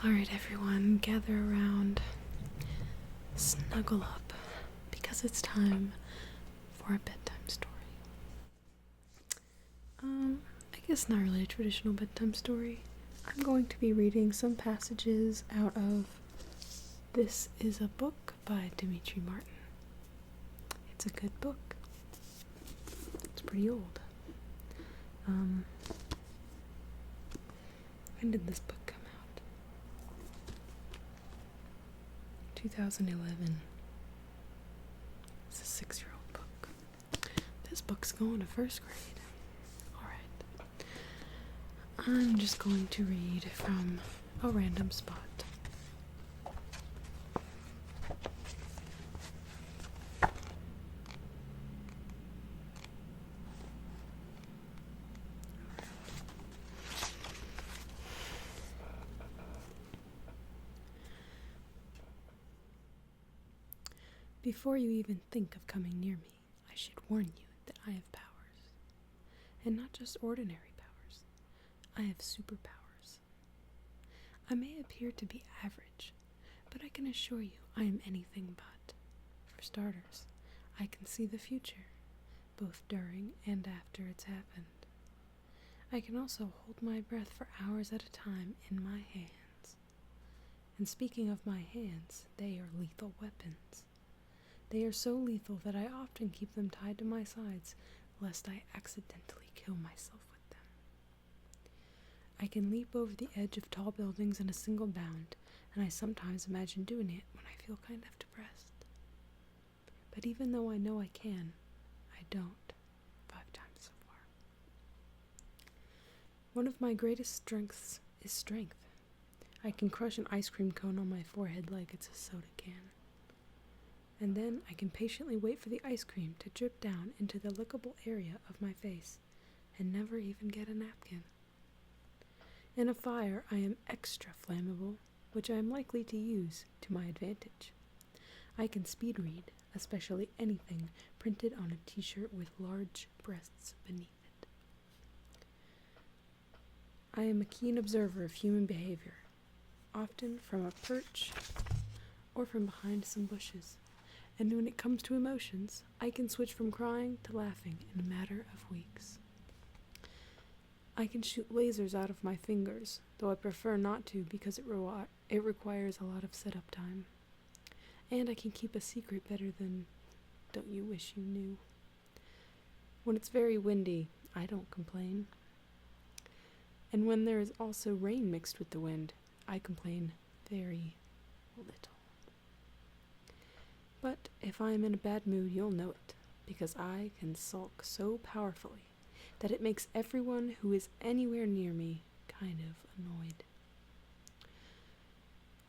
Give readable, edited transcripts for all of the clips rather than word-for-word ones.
Alright, everyone, gather around, snuggle up, because it's time for a bedtime story. I guess not really a traditional bedtime story. I'm going to be reading some passages out of This is a Book by Dimitri Martin. It's a good book. It's pretty old. When did this book come out? 2011. It's a 6-year-old book. This book's going to first grade. Alright. I'm just going to read from a random spot. Before you even think of coming near me, I should warn you that I have powers. And not just ordinary powers. I have superpowers. I may appear to be average, but I can assure you I am anything but. For starters, I can see the future, both during and after it's happened. I can also hold my breath for hours at a time in my hands. And speaking of my hands, they are lethal weapons. They are so lethal that I often keep them tied to my sides, lest I accidentally kill myself with them. I can leap over the edge of tall buildings in a single bound, and I sometimes imagine doing it when I feel kind of depressed. But even though I know I can, I don't, 5 times so far. One of my greatest strengths is strength. I can crush an ice cream cone on my forehead like it's a soda can. And then I can patiently wait for the ice cream to drip down into the lickable area of my face and never even get a napkin. In a fire, I am extra flammable, which I am likely to use to my advantage. I can speed read, especially anything printed on a t-shirt with large breasts beneath it. I am a keen observer of human behavior, often from a perch or from behind some bushes. And when it comes to emotions, I can switch from crying to laughing in a matter of weeks. I can shoot lasers out of my fingers, though I prefer not to because it requires a lot of setup time. And I can keep a secret better than don't you wish you knew. When it's very windy, I don't complain. And when there is also rain mixed with the wind, I complain very little. But if I am in a bad mood, you'll know it, because I can sulk so powerfully that it makes everyone who is anywhere near me kind of annoyed.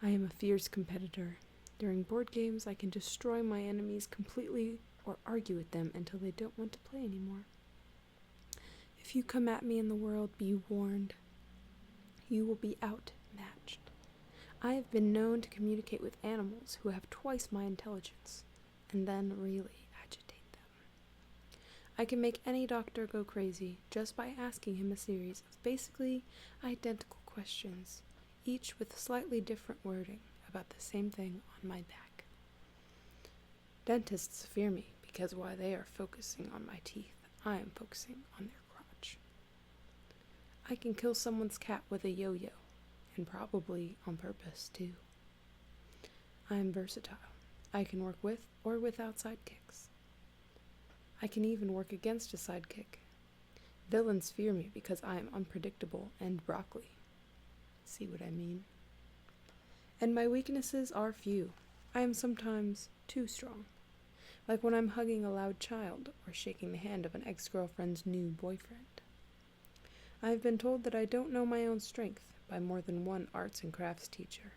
I am a fierce competitor. During board games, I can destroy my enemies completely or argue with them until they don't want to play anymore. If you come at me in the world, be warned. You will be outmatched. I have been known to communicate with animals who have twice my intelligence, and then really agitate them. I can make any doctor go crazy just by asking him a series of basically identical questions, each with slightly different wording about the same thing on my back. Dentists fear me because while they are focusing on my teeth, I am focusing on their crotch. I can kill someone's cat with a yo-yo. And probably on purpose, too. I am versatile. I can work with or without sidekicks. I can even work against a sidekick. Villains fear me because I am unpredictable and broccoli. See what I mean? And my weaknesses are few. I am sometimes too strong. Like when I'm hugging a loud child or shaking the hand of an ex-girlfriend's new boyfriend. I have been told that I don't know my own strength by more than one arts and crafts teacher.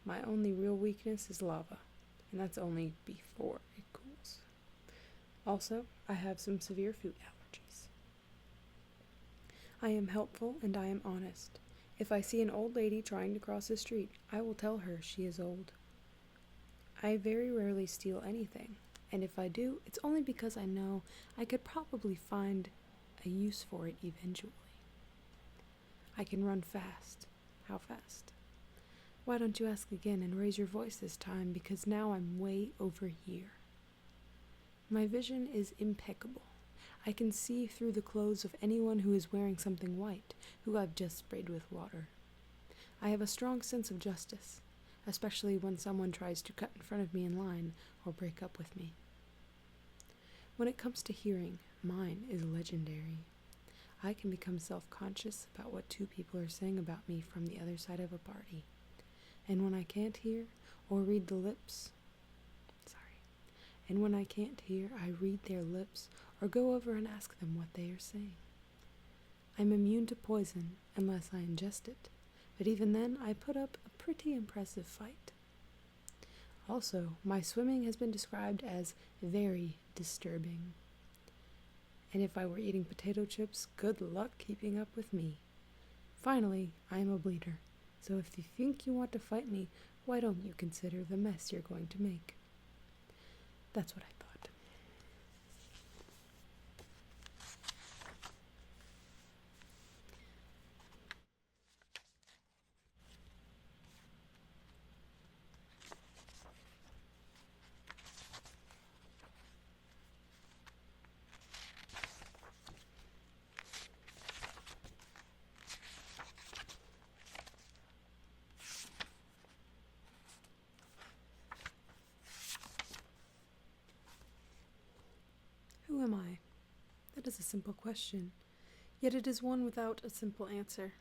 My only real weakness is lava, and that's only before it cools. Also, I have some severe food allergies. I am helpful and I am honest. If I see an old lady trying to cross the street, I will tell her she is old. I very rarely steal anything, and if I do, it's only because I know I could probably find a use for it eventually. I can run fast. How fast? Why don't you ask again and raise your voice this time, because now I'm way over here. My vision is impeccable. I can see through the clothes of anyone who is wearing something white, who I've just sprayed with water. I have a strong sense of justice, especially when someone tries to cut in front of me in line or break up with me. When it comes to hearing, mine is legendary. I can become self-conscious about what two people are saying about me from the other side of a party. And when I can't hear or read the lips, and when I can't hear, I read their lips or go over and ask them what they are saying. I'm immune to poison unless I ingest it, but even then I put up a pretty impressive fight. Also, my swimming has been described as very disturbing. And if I were eating potato chips, good luck keeping up with me. Finally, I am a bleeder, so if you think you want to fight me, why don't you consider the mess you're going to make? That's what I thought. Who am I? That is a simple question, yet it is one without a simple answer.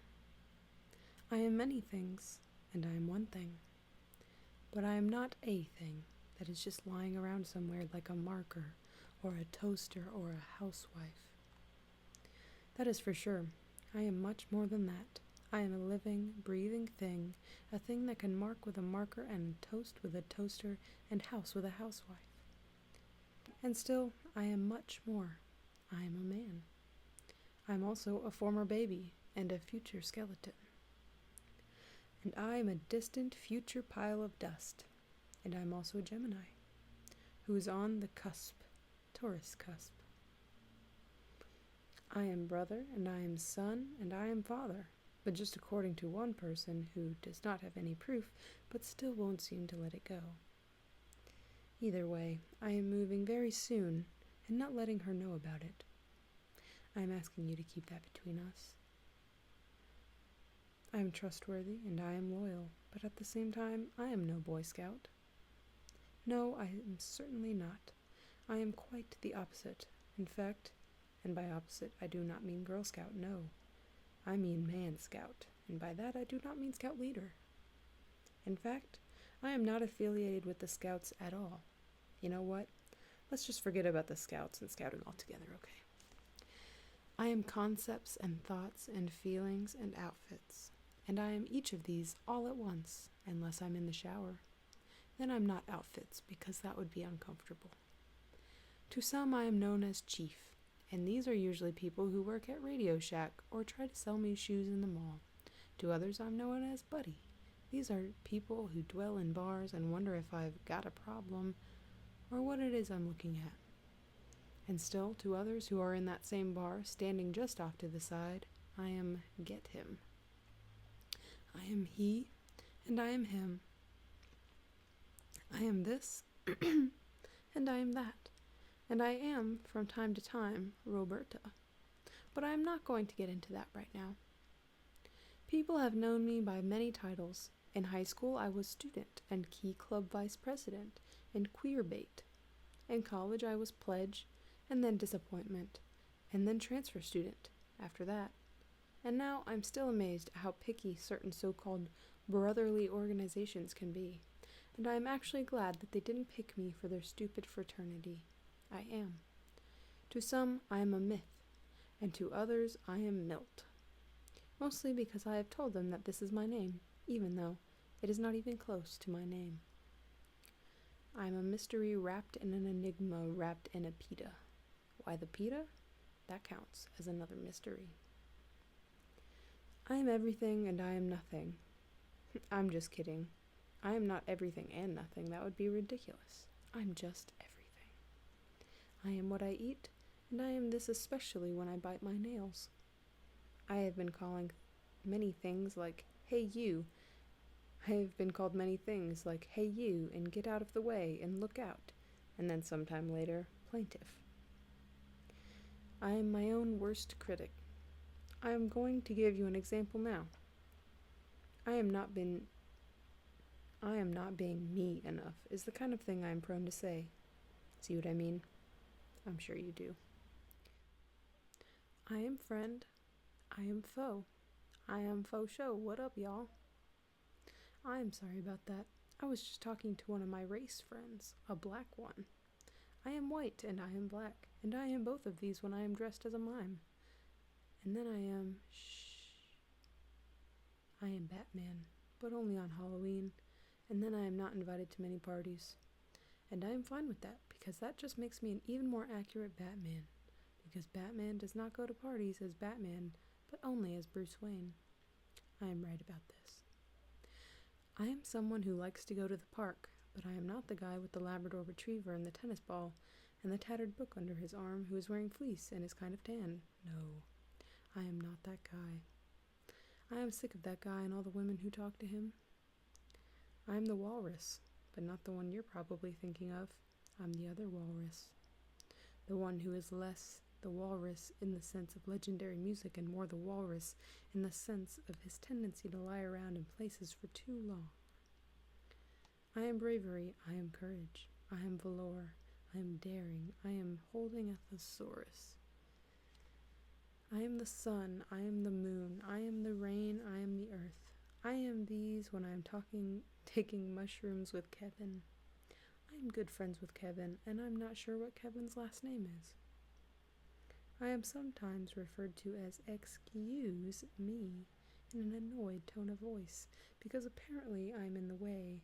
I am many things, and I am one thing. But I am not a thing that is just lying around somewhere like a marker, or a toaster, or a housewife. That is for sure. I am much more than that. I am a living, breathing thing, a thing that can mark with a marker and toast with a toaster and house with a housewife. And still, I am much more. I am a man. I am also a former baby and a future skeleton. And I am a distant future pile of dust. And I am also a Gemini, who is on the cusp, Taurus cusp. I am brother, and I am son, and I am father, but just according to one person who does not have any proof, but still won't seem to let it go. Either way, I am moving very soon, and not letting her know about it. I am asking you to keep that between us. I am trustworthy, and I am loyal, but at the same time, I am no Boy Scout. No, I am certainly not. I am quite the opposite. In fact, and by opposite I do not mean Girl Scout, no. I mean Man Scout, and by that I do not mean Scout Leader. In fact, I am not affiliated with the Scouts at all. You know what? Let's just forget about the Scouts and Scouting altogether, okay? I am concepts and thoughts and feelings and outfits, and I am each of these all at once, unless I'm in the shower. Then I'm not outfits, because that would be uncomfortable. To some I am known as Chief, and these are usually people who work at Radio Shack or try to sell me shoes in the mall. To others I'm known as Buddy. These are people who dwell in bars and wonder if I've got a problem or what it is I'm looking at. And still, to others who are in that same bar, standing just off to the side, I am Get Him. I am he, and I am him. I am this, and I am that. And I am, from time to time, Roberta. But I am not going to get into that right now. People have known me by many titles. In high school, I was student and key club vice president and queerbait. In college, I was pledge, and then disappointment, and then transfer student after that. And now I'm still amazed at how picky certain so-called brotherly organizations can be. And I am actually glad that they didn't pick me for their stupid fraternity. I am. To some, I am a myth, and to others, I am Milt. Mostly because I have told them that this is my name, even though it is not even close to my name. I am a mystery wrapped in an enigma wrapped in a pita. Why the pita? That counts as another mystery. I am everything and I am nothing. I'm just kidding. I am not everything and nothing. That would be ridiculous. I'm just everything. I am what I eat, and I am this especially when I bite my nails. I have been calling many things like, hey you, I have been called many things like, hey you, and get out of the way, and look out, and then sometime later, plaintiff. I am my own worst critic. I am going to give you an example now. I am not being me enough is the kind of thing I am prone to say. See what I mean? I'm sure you do. I am friend. I am foe. I am faux show. What up, y'all? I am sorry about that. I was just talking to one of my race friends, a black one. I am white and I am black, and I am both of these when I am dressed as a mime. And then I am I am Batman, but only on Halloween, and then I am not invited to many parties. And I am fine with that, because that just makes me an even more accurate Batman, because Batman does not go to parties as Batman, but only as Bruce Wayne. I am right about this. I am someone who likes to go to the park, but I am not the guy with the Labrador Retriever and the tennis ball and the tattered book under his arm who is wearing fleece and is kind of tan. No, I am not that guy. I am sick of that guy and all the women who talk to him. I am the walrus, but not the one you're probably thinking of. I'm the other walrus. The one who is less the walrus in the sense of legendary music and more the walrus in the sense of his tendency to lie around in places for too long. I am bravery, I am courage, I am velour, I am daring, I am holding a thesaurus. I am the sun, I am the moon, I am the rain, I am the earth. I am these when I am taking mushrooms with Kevin. I am good friends with Kevin, and I'm not sure what Kevin's last name is. I am sometimes referred to as excuse me in an annoyed tone of voice, because apparently I'm in the way,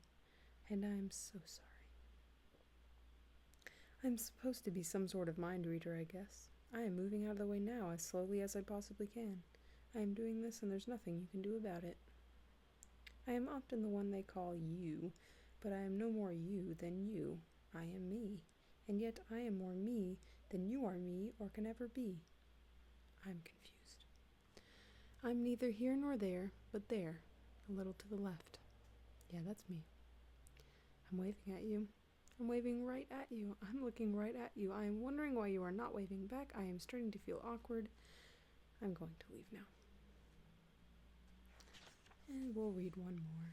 and I'm so sorry. I'm supposed to be some sort of mind reader, I guess. I am moving out of the way now as slowly as I possibly can. I am doing this and there's nothing you can do about it. I am often the one they call you, but I am no more you than you. I am me, and yet I am more me than you are me or can ever be. I'm confused. I'm neither here nor there, but there, a little to the left. Yeah, that's me. I'm waving at you. I'm waving right at you. I'm looking right at you. I am wondering why you are not waving back. I am starting to feel awkward. I'm going to leave now. And we'll read one more.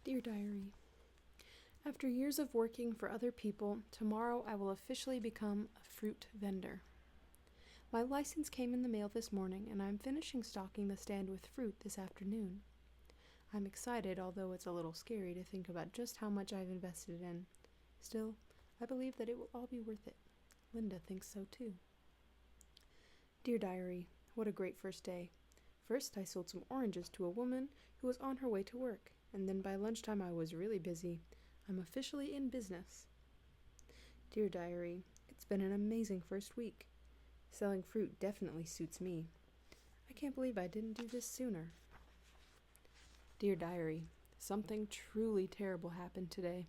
Dear Diary, after years of working for other people, tomorrow I will officially become a fruit vendor. My license came in the mail this morning, and I'm finishing stocking the stand with fruit this afternoon. I'm excited, although it's a little scary to think about just how much I've invested in. Still, I believe that it will all be worth it. Linda thinks so too. Dear Diary, what a great first day. First, I sold some oranges to a woman who was on her way to work, and then by lunchtime I was really busy. I'm officially in business. Dear Diary, it's been an amazing first week. Selling fruit definitely suits me. I can't believe I didn't do this sooner. Dear Diary, something truly terrible happened today.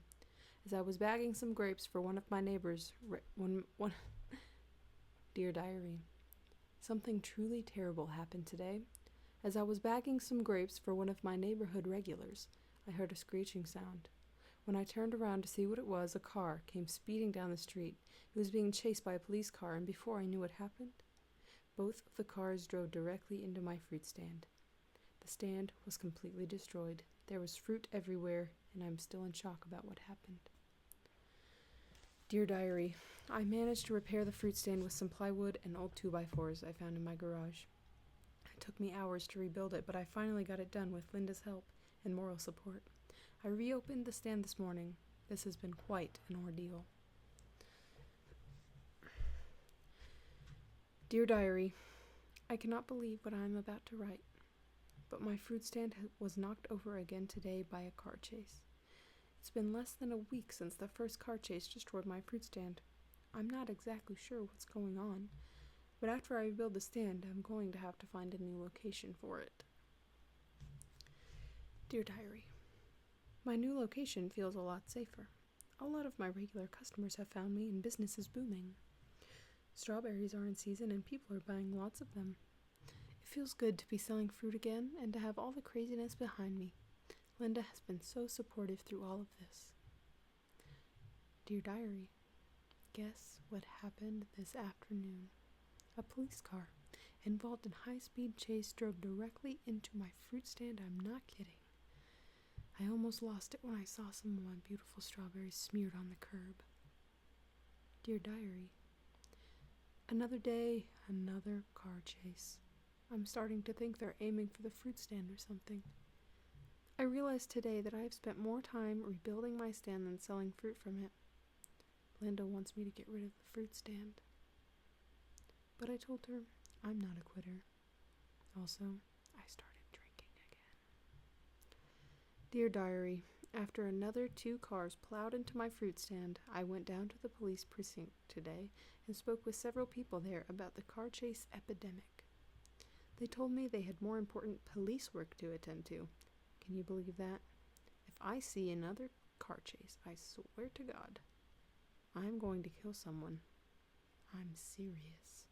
As I was bagging some grapes for one of my neighbors, Dear Diary, something truly terrible happened today. As I was bagging some grapes for one of my neighborhood regulars, I heard a screeching sound. When I turned around to see what it was, a car came speeding down the street. It was being chased by a police car, and before I knew what happened, both of the cars drove directly into my fruit stand. The stand was completely destroyed. There was fruit everywhere, and I'm still in shock about what happened. Dear Diary, I managed to repair the fruit stand with some plywood and old 2x4s I found in my garage. It took me hours to rebuild it, but I finally got it done with Linda's help and moral support. I reopened the stand this morning. This has been quite an ordeal. Dear Diary, I cannot believe what I am about to write. but my fruit stand was knocked over again today by a car chase. It's been less than a week since the first car chase destroyed my fruit stand. I'm not exactly sure what's going on, but after I rebuild the stand, I'm going to have to find a new location for it. Dear Diary, my new location feels a lot safer. A lot of my regular customers have found me and business is booming. Strawberries are in season and people are buying lots of them. It feels good to be selling fruit again and to have all the craziness behind me. Linda has been so supportive through all of this. Dear Diary, guess what happened this afternoon? A police car involved in high-speed chase drove directly into my fruit stand. I'm not kidding. I almost lost it when I saw some of my beautiful strawberries smeared on the curb. Dear Diary, another day, another car chase. I'm starting to think they're aiming for the fruit stand or something. I realized today that I have spent more time rebuilding my stand than selling fruit from it. Linda wants me to get rid of the fruit stand. But I told her I'm not a quitter. Also, I started drinking again. Dear Diary, after another 2 cars plowed into my fruit stand, I went down to the police precinct today and spoke with several people there about the car chase epidemic. They told me they had more important police work to attend to. Can you believe that? If I see another car chase, I swear to God, I'm going to kill someone. I'm serious.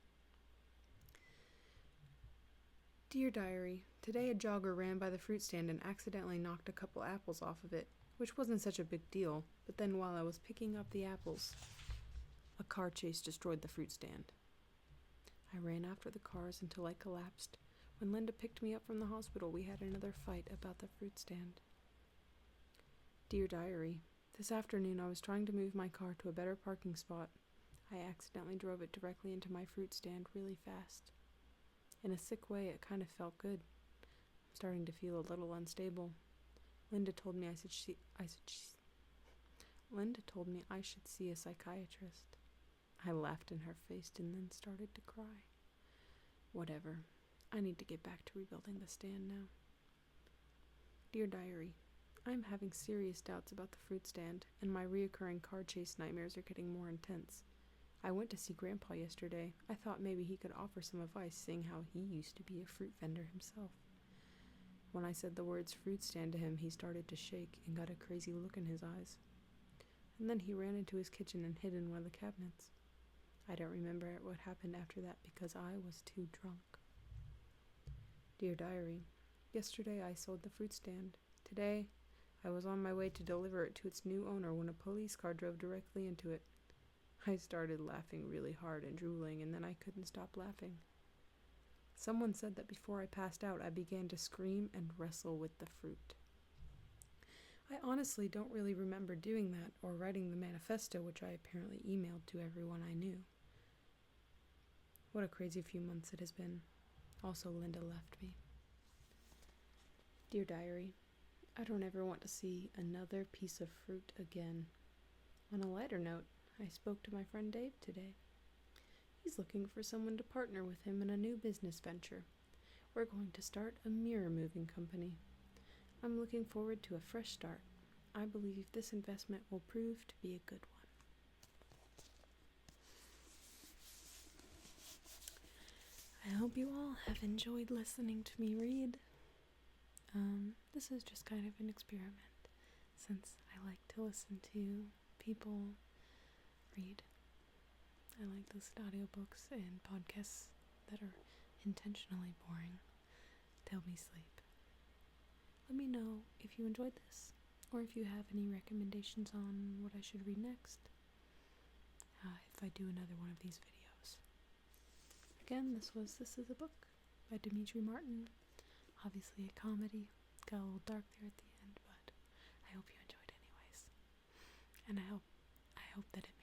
Dear Diary, today a jogger ran by the fruit stand and accidentally knocked a couple apples off of it, which wasn't such a big deal, but then while I was picking up the apples, a car chase destroyed the fruit stand. I ran after the cars until I collapsed. When Linda picked me up from the hospital, we had another fight about the fruit stand. Dear Diary, this afternoon I was trying to move my car to a better parking spot. I accidentally drove it directly into my fruit stand really fast. In a sick way, it kind of felt good. I'm starting to feel a little unstable. Linda told me I should see a psychiatrist. I laughed in her face and then started to cry. Whatever. I need to get back to rebuilding the stand now. Dear Diary, I'm having serious doubts about the fruit stand, and my reoccurring car chase nightmares are getting more intense. I went to see Grandpa yesterday. I thought maybe he could offer some advice, seeing how he used to be a fruit vendor himself. When I said the words fruit stand to him, he started to shake and got a crazy look in his eyes. And then he ran into his kitchen and hid in one of the cabinets. I don't remember what happened after that because I was too drunk. Dear Diary, yesterday I sold the fruit stand. Today, I was on my way to deliver it to its new owner when a police car drove directly into it. I started laughing really hard and drooling, and then I couldn't stop laughing. Someone said that before I passed out, I began to scream and wrestle with the fruit. I honestly don't really remember doing that or writing the manifesto, which I apparently emailed to everyone I knew. What a crazy few months it has been. Also, Linda left me. Dear Diary, I don't ever want to see another piece of fruit again. On a lighter note, I spoke to my friend Dave today. He's looking for someone to partner with him in a new business venture. We're going to start a mirror moving company. I'm looking forward to a fresh start. I believe this investment will prove to be a good one. I hope you all have enjoyed listening to me read. This is just kind of an experiment, since I like to listen to people read. I like to listen to audiobooks and podcasts that are intentionally boring to help me sleep. Let me know if you enjoyed this, or if you have any recommendations on what I should read next, if I do another one of these videos. Again, this is a book by Dimitri Martin. Obviously a comedy. Got a little dark there at the end, but I hope you enjoyed anyways. And I hope that it